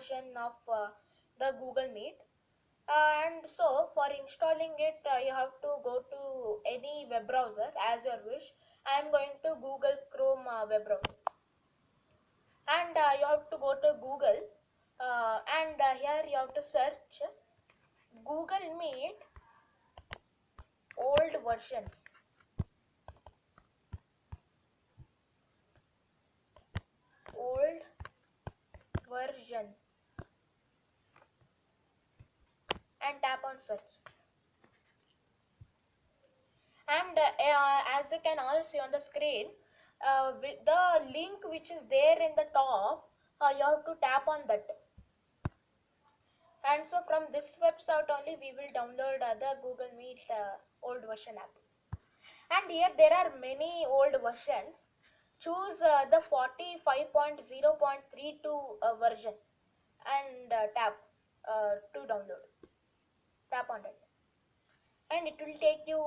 version of the Google Meet. And so for installing it, you have to go to any web browser as your wish. I am going to Google Chrome web browser, and you have to go to Google, and here you have to search Google Meet old versions. Old version, and tap on search. And as you can all see on the screen, with the link which is there in the top, you have to tap on that. And so from this website only we will download the Google Meet old version app. And here there are many old versions. Choose the 45.0.32 version, and tap to download. Tap on it, and it will take you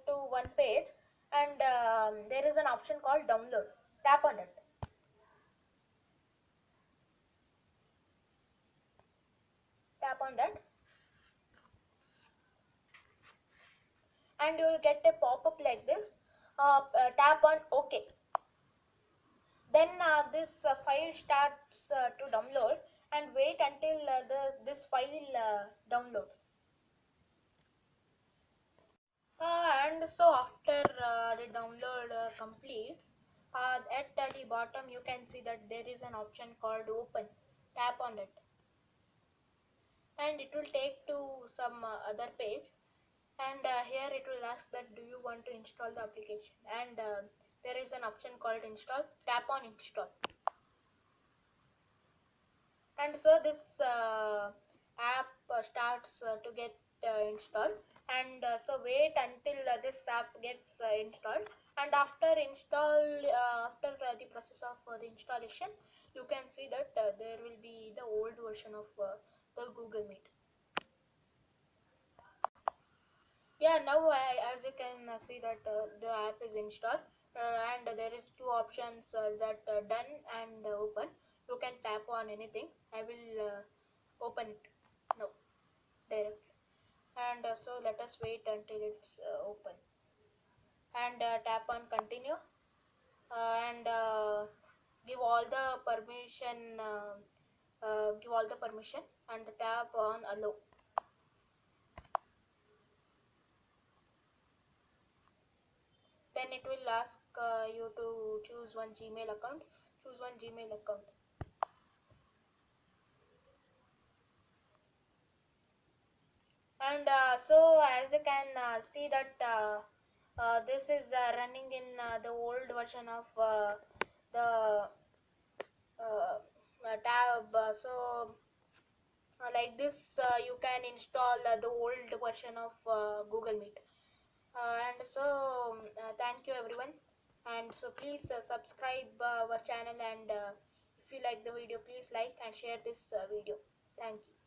to one page, and there is an option called download. Tap on it. Tap on that, and you will get a pop-up like this. Tap on OK. Then this file starts to download, and wait until this file downloads. And so after the download completes, at the bottom you can see that there is an option called open. Tap on it, and it will take to some other page, and here it will ask that do you want to install the application, and there is an option called install. Tap on install, and so this app starts to get installed. And so wait until this app gets installed, and after install after the process of the installation, you can see that there will be the old version of the Google Meet. Yeah, now as you can see that the app is installed, and there is two options that done and open. You can tap on anything. I will open it now directly, and so let us wait until it's open, and tap on continue, and give all the permission, give all the permission, and tap on allow. Then it will ask you to choose one Gmail account. Choose one Gmail account. And so as you can see that this is running in the old version of the tab. So like this, you can install the old version of Google Meet. And so thank you everyone, and so please subscribe our channel, and if you like the video, please like and share this video. Thank you.